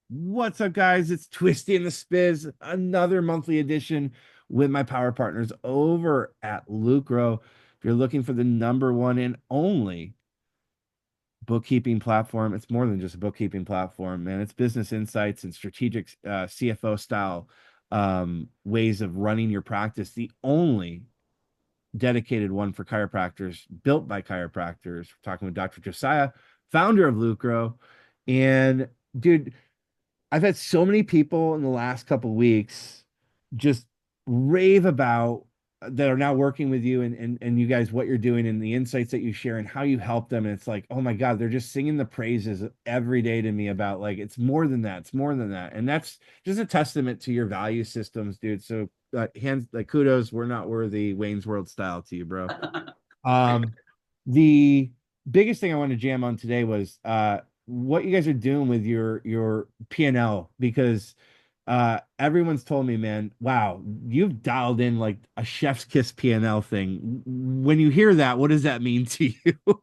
What's up, guys? It's Twisty and the Spiz, another monthly edition with my power partners over at Lucro. If you're looking for the number one and only bookkeeping platform, it's more than just a bookkeeping platform, man. It's business insights and strategic CFO style ways of running your practice. The only dedicated one for chiropractors, built by chiropractors. We're talking with Dr. Josiah, founder of Lucro. And dude, I've had so many people in the last couple of weeks just rave about that are now working with you and you guys what you're doing and the insights that you share and how you help them. And it's like, oh my God, they're just singing the praises every day to me about like it's more than that, it's more than that. And that's just a testament to your value systems, dude. So hands like kudos, we're not worthy Wayne's World style to you, bro. Um, the biggest thing I wanted to jam on today was what you guys are doing with your P&L because everyone's told me, man, wow, you've dialed in like a chef's kiss P&L thing. When you hear that, what does that mean to you?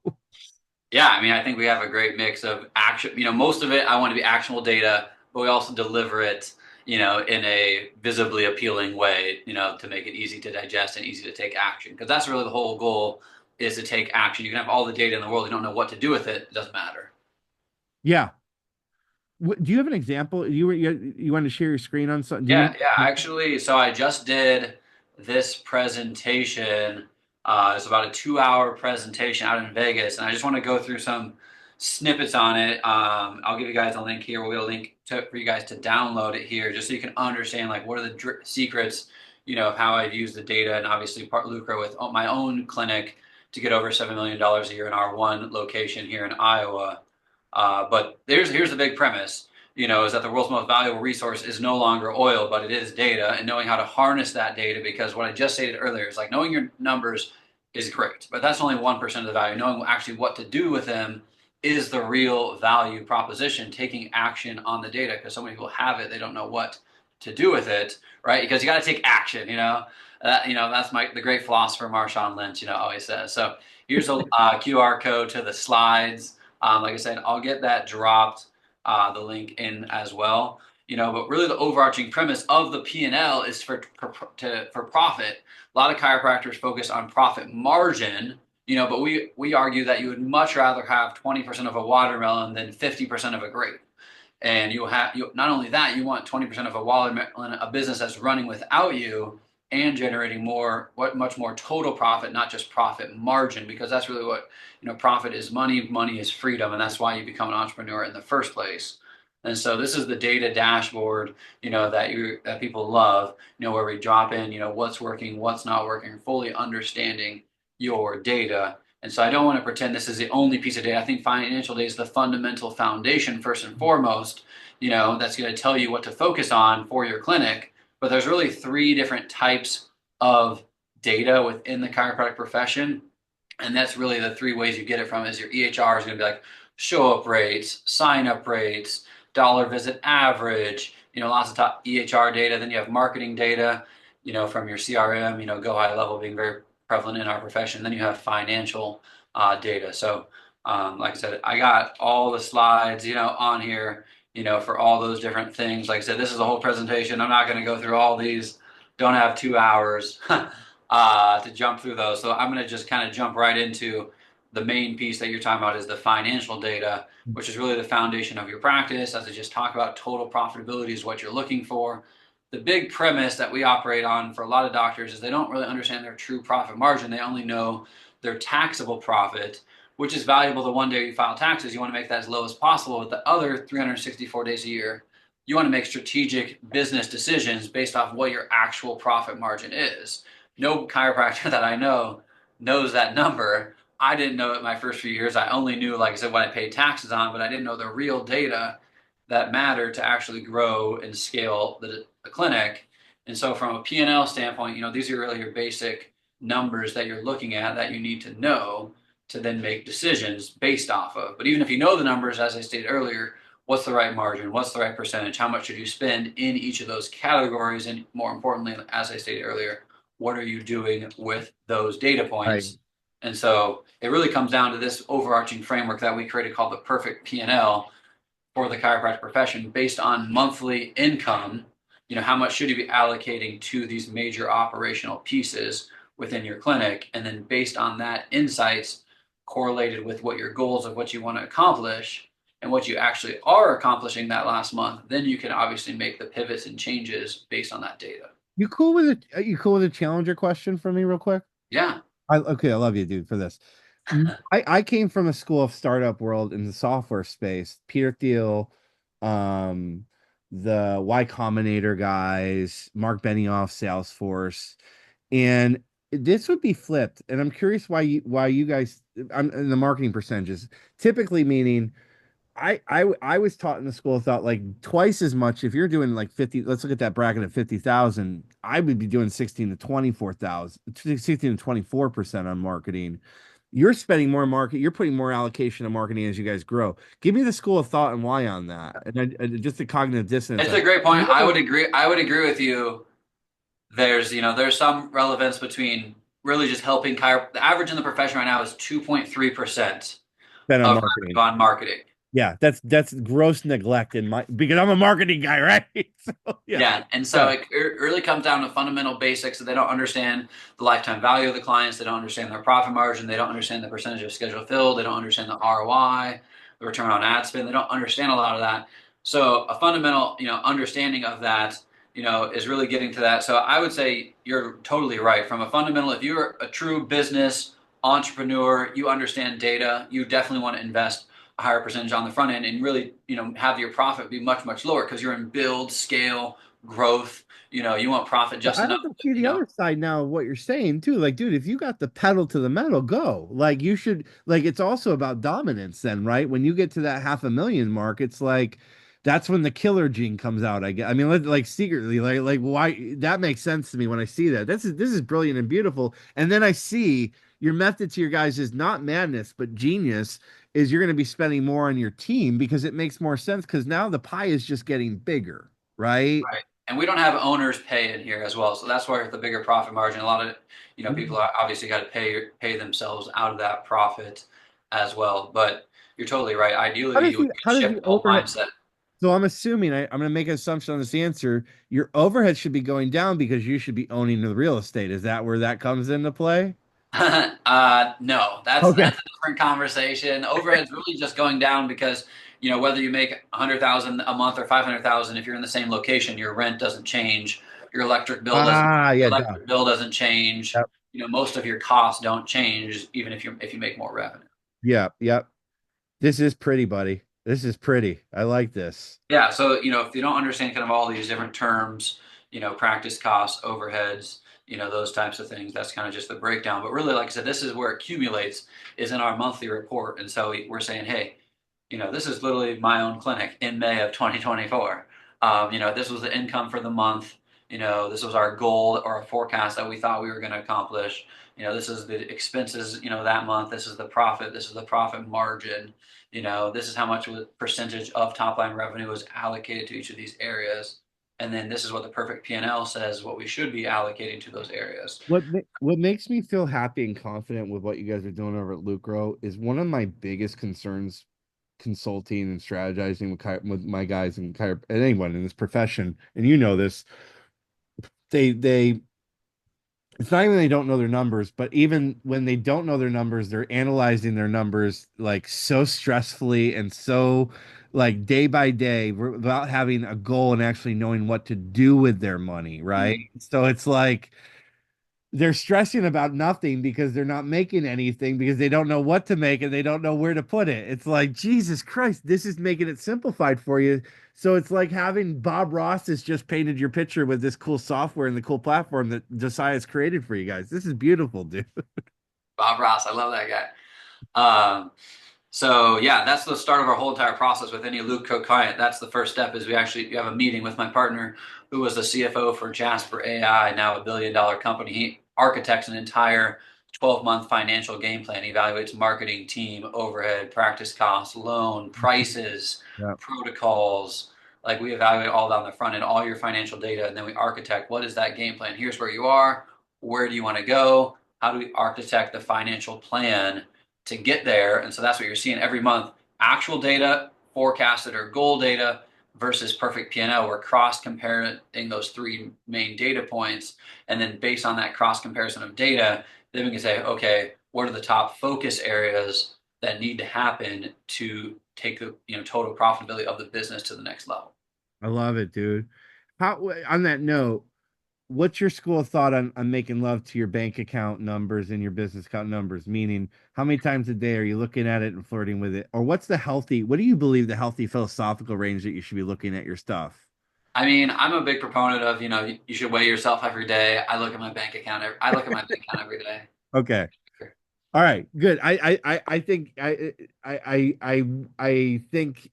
Yeah, I mean, I think we have a great mix of action. Most of it I want to be actionable data, but we also deliver it, in a visibly appealing way, to make it easy to digest and easy to take action. Because that's really the whole goal is to take action. You can have all the data in the world, you don't know what to do with it, it doesn't matter. Yeah. Do you have an example? You want to share your screen on something? Do you Yeah, need? yeah. Actually, so I just did this presentation. It's about a 2 hour presentation out in Vegas, and I just want to go through some snippets on it. I'll give you guys a link here. We'll get a link for you guys to download it here, just so you can understand like what are the secrets, of how I've used the data, and obviously part lucro with my own clinic to get over $7 million a year in our one location here in Iowa. But here's the big premise, is that the world's most valuable resource is no longer oil, but it is data, and knowing how to harness that data. Because what I just stated earlier is like knowing your numbers is great, but that's only 1% of the value. Knowing actually what to do with them is the real value proposition. Taking action on the data, because so many people have it, they don't know what to do with it, right? Because you got to take action. That's the great philosopher Marshawn Lynch, always says. So here's a QR code to the slides. Like I said, I'll get that dropped, the link in as well. But really the overarching premise of the P&L is for profit. A lot of chiropractors focus on profit margin, but we argue that you would much rather have 20% of a watermelon than 50% of a grape. And not only that, you want 20% of a watermelon, a business that's running without you and generating much more total profit, not just profit margin, because that's really what, profit is money is freedom, and that's why you become an entrepreneur in the first place. And so this is the data dashboard, that people love, where we drop in, what's working, what's not working, fully understanding your data. And so I don't want to pretend this is the only piece of data. I think financial data is the fundamental foundation, first and foremost, that's going to tell you what to focus on for your clinic. But there's really three different types of data within the chiropractic profession. And that's really the three ways you get it from is your EHR is going to be like show up rates, sign up rates, dollar visit average, lots of top EHR data. Then you have marketing data, from your CRM, go high level being very prevalent in our profession. Then you have financial data. So, like I said, I got all the slides, on here, for all those different things. Like I said, this is a whole presentation. I'm not going to go through all these. Don't have 2 hours to jump through those. So I'm going to just kind of jump right into the main piece that you're talking about is the financial data, which is really the foundation of your practice. As I just talked about, total profitability is what you're looking for. The big premise that we operate on for a lot of doctors is they don't really understand their true profit margin. They only know their taxable profit, which is valuable the one day you file taxes. You want to make that as low as possible. But the other 364 days a year, you want to make strategic business decisions based off what your actual profit margin is. No chiropractor that I know knows that number. I didn't know it my first few years. I only knew, like I said, what I paid taxes on, but I didn't know the real data that mattered to actually grow and scale the clinic. And so from a P&L standpoint, these are really your basic numbers that you're looking at that you need to know to then make decisions based off of. But even if you know the numbers, as I stated earlier, what's the right margin? What's the right percentage? How much should you spend in each of those categories? And more importantly, as I stated earlier, what are you doing with those data Right. points? And so it really comes down to this overarching framework that we created called the Perfect P&L. for the chiropractic profession based on monthly income. How much should you be allocating to these major operational pieces within your clinic? And then based on that insights correlated with what your goals of what you want to accomplish and what you actually are accomplishing that last month, then you can obviously make the pivots and changes based on that data. You cool with it? You cool with a challenger question for me, real quick? Yeah. Okay, I love you, dude, for this. I came from a school of startup world in the software space. Peter Thiel, um, the Y Combinator guys, Mark Benioff, Salesforce, and this would be flipped. And I'm curious why you guys, I'm in the marketing percentages, typically meaning I was taught in the school of thought like twice as much. If you're doing like 50, let's look at that bracket of 50,000, I would be doing 16 to 24,000, 16 to 24% on marketing. You're spending more market, you're putting more allocation of marketing as you guys grow. Give me the school of thought and why on that. And just the cognitive dissonance. It's a great point. I would agree. I would agree with you. There's some relevance between really just helping the average in the profession right now is 2.3% Spend on of marketing. revenue on marketing. Yeah, that's gross neglect in my because I'm a marketing guy, right? So yeah. Yeah, and so Yeah. it really comes down to fundamental basics that they don't understand the lifetime value of the clients, they don't understand their profit margin, they don't understand the percentage of schedule filled, they don't understand the ROI, the return on ad spend, they don't understand a lot of that. So a fundamental, understanding of that, is really getting to that. So I would say you're totally right. From a fundamental, if you're a true business entrepreneur, you understand data, you definitely want to invest a higher percentage on the front end and really, have your profit be much, much lower because you're in build, scale, growth. You want profit But just I enough. also see the other side now of what you're saying too. Like, dude, if you got the pedal to the metal, go. Like, you should, like, it's also about dominance then, right? When you get to that 500,000 mark, it's like that's when the killer gene comes out. I guess. I mean, like secretly, like why that makes sense to me when I see that. This is brilliant and beautiful. And then I see your method to your guys is not madness, but genius. Is you're going to be spending more on your team because it makes more sense because now the pie is just getting bigger, right? Right. And we don't have owners pay in here as well. So that's where the bigger profit margin, a lot of, people are obviously got to pay themselves out of that profit as well. But you're totally right. Ideally, you would How does shift the the whole overhead? mindset. So I'm assuming I'm going to make an assumption on this answer. Your overhead should be going down because you should be owning the real estate. Is that where that comes into play? No, that's Okay. a different conversation. Overhead's really just going down because whether you make 100,000 a month or 500,000, if you're in the same location, your rent doesn't change, your Yeah, duh. electric bill doesn't change. Yep. Most of your costs don't change, even if you make more revenue. Yep. Yep. This is pretty, buddy. This is pretty. I like this. Yeah, so if you don't understand kind of all these different terms, practice costs, overheads, those types of things, that's kind of just the breakdown. But really, like I said, this is where it accumulates is in our monthly report. And so we're saying, hey, this is literally my own clinic in May of 2024. This was the income for the month. This was our goal or a forecast that we thought we were going to accomplish. This is the expenses, that month. This is the profit. This is the profit margin. This is how much percentage of top line revenue is allocated to each of these areas. And then this is what the perfect P&L says what we should be allocating to those areas. What makes me feel happy and confident with what you guys are doing over at Lucro is one of my biggest concerns consulting and strategizing with my guys and anyone in this profession, and you know this, they it's not even they don't know their numbers, but even when they don't know their numbers, they're analyzing their numbers like so stressfully and so like day by day without having a goal and actually knowing what to do with their money, right? Mhm. So it's like they're stressing about nothing because they're not making anything because they don't know what to make and they don't know where to put it. It's like, Jesus Christ, this is making it simplified for you. So it's like having Bob Ross has just painted your picture with this cool software and the cool platform that Josiah's created for you guys. This is beautiful, dude. Bob Ross, I love that guy. So yeah, that's the start of our whole entire process with any Loop Code client. That's the first step is you have a meeting with my partner who was the CFO for Jasper AI, now $1 billion company. He architects an entire 12-month financial game plan, evaluates marketing team, overhead, practice costs, loan, prices, Yeah. protocols. Like we evaluate all down the front end, all your financial data, and then we architect what is that game plan? Here's where you are. Where do you want to go? How do we architect the financial plan to get there? And so that's what you're seeing every month. Actual data forecasted or goal data versus perfect P&L. We're cross comparing those three main data points. And then based on that cross comparison of data, then we can say, okay, what are the top focus areas that need to happen to take the total profitability of the business to the next level? I love it, dude. How, on that note, what's your school of thought on making love to your bank account numbers and your business account numbers? Meaning, how many times a day are you looking at it and flirting with it? Or what do you believe the healthy philosophical range that you should be looking at your stuff? I mean, I'm a big proponent of, you should weigh yourself every day. I look at my bank account every day. Okay. All right, good. I think I think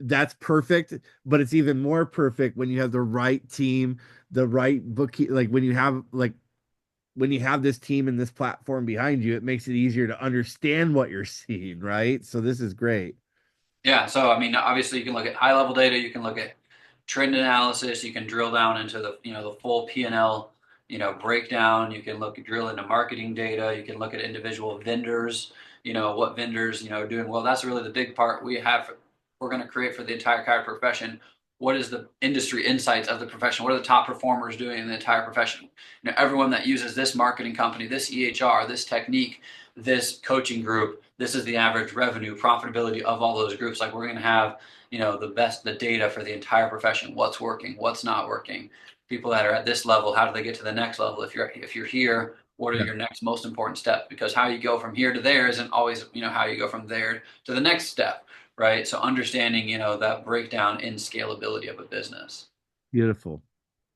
that's perfect, but it's even more perfect when you have the right team, the right book, like when you have this team and this platform behind you, it makes it easier to understand what you're seeing, right? So this is great. Yeah, so I mean, obviously you can look at high level data, you can look at trend analysis, you can drill down into the full P&L, breakdown, you can drill into marketing data, you can look at individual vendors, what vendors, are doing well. That's really the big part we're going to create for the entire chiropractic profession. What is the industry insights of the profession? What are the top performers doing in the entire profession? Everyone that uses this marketing company, this EHR, this technique, this coaching group, this is the average revenue profitability of all those groups. Like we're going to have the data for the entire profession, what's working, what's not working, people that are at this level, how do they get to the next level? If you're here, what are Yeah, your next most important steps? Because how you go from here to there isn't always how you go from there to the next step, right? So understanding that breakdown in scalability of a business. beautiful.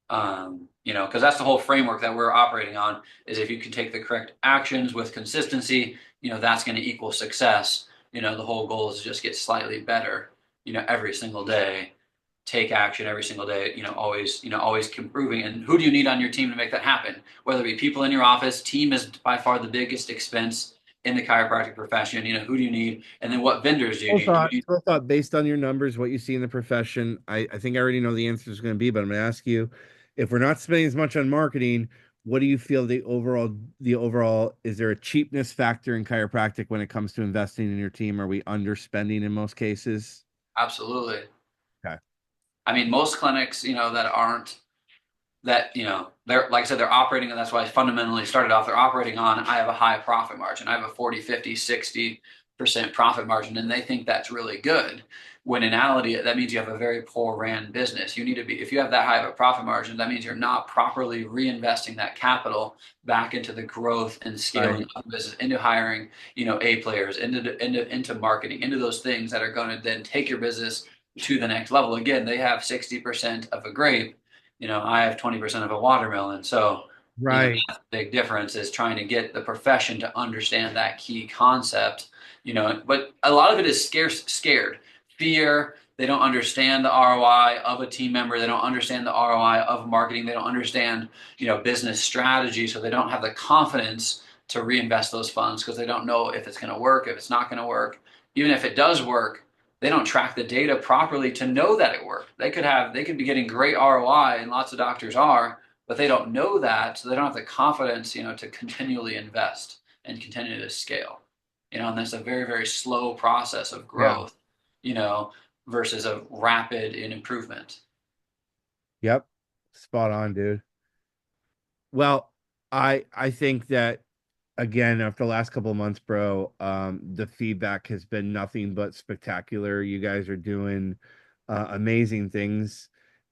Because that's the whole framework that we're operating on is if you can take the correct actions with consistency, that's going to equal success. The whole goal is to just get slightly better, every single day, take action every single day, always improving. And who do you need on your team to make that happen? Whether it be people in your office, team is by far the biggest expense in the chiropractic profession. Who do you need? And then what vendors do you need? Do you need Full thought based on your numbers, what you see in the profession. I think I already know the answer is going to be, but I'm going to ask you, if we're not spending as much on marketing, what do you feel the overall is there a cheapness factor in chiropractic when it comes to investing in your team? Are we underspending in most cases? absolutely. Okay. I mean, most clinics, that aren't that they're like I said they're operating, and that's why I fundamentally started off, they're operating on, I have a high profit margin, I have a 40, 50, 60% profit margin, and they think that's really good, when in reality that means you have a very poor ran business. You need to be, if you have that high of a profit margin, that means you're not properly reinvesting that capital back into the growth and scaling Right. of the business, into hiring A players, into marketing, into those things that are going to then take your business to the next level. Again, they have 60% of a grape, I have 20% of a watermelon. So, Right. that's the big difference, is trying to get the profession to understand that key concept, but a lot of it is scared, fear. They don't understand the ROI of a team member. They don't understand the ROI of marketing. They don't understand, business strategy. So they don't have the confidence to reinvest those funds because they don't know if it's going to work, if it's not going to work. Even if it does work, they don't track the data properly to know that it worked. They could be getting great ROI, and lots of doctors are, but they don't know that, so they don't have the confidence, to continually invest and continue to scale. And that's a very, very slow process of Yeah. growth, you know, versus a rapid in improvement. Yep. Spot on, dude. Well, I think that again, after the last couple of months, bro, the feedback has been nothing but spectacular. You guys are doing amazing things,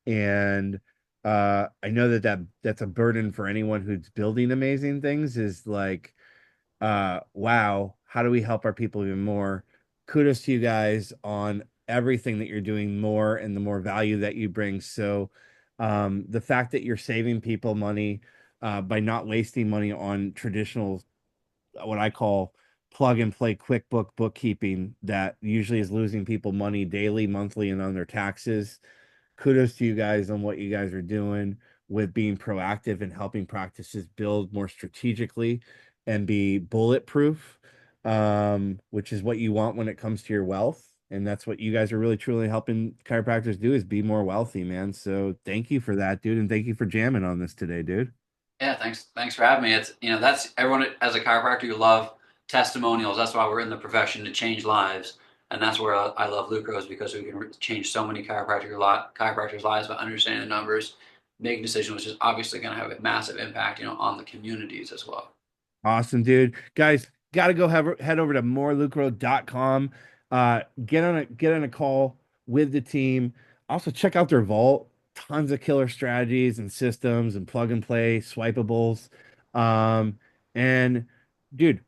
and I know that's a burden for anyone who's building amazing things. Is like, wow, how do we help our people even more? Kudos to you guys on everything that you're doing more and the more value that you bring. So, the fact that you're saving people money by not wasting money on traditional, what I call plug and play QuickBook bookkeeping, that usually is losing people money daily, monthly, and on their taxes. Kudos to you guys on what you guys are doing with being proactive and helping practices build more strategically and be bulletproof, which is what you want when it comes to your wealth. And that's what you guys are really truly helping chiropractors do, is be more wealthy, man. So thank you for that, dude. And thank you for jamming on this today, dude. Yeah, thanks for having me. It's that's everyone as a chiropractor, you love testimonials. That's why we're in the profession, to change lives. And that's where I love Lucros because we can change so many chiropractors' lives by understanding the numbers, making decisions, which is obviously going to have a massive impact, on the communities as well. Awesome, dude. Guys, gotta go head over to morelucro.com. Get on a call with the team. Also, check out their vault. Tons of killer strategies and systems and plug and play swipables. And dude,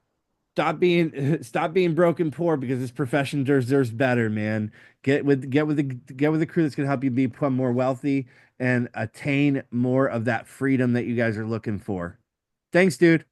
stop being broken poor because this profession deserves better, man. Get with the crew that's gonna help you become more wealthy and attain more of that freedom that you guys are looking for. Thanks, dude.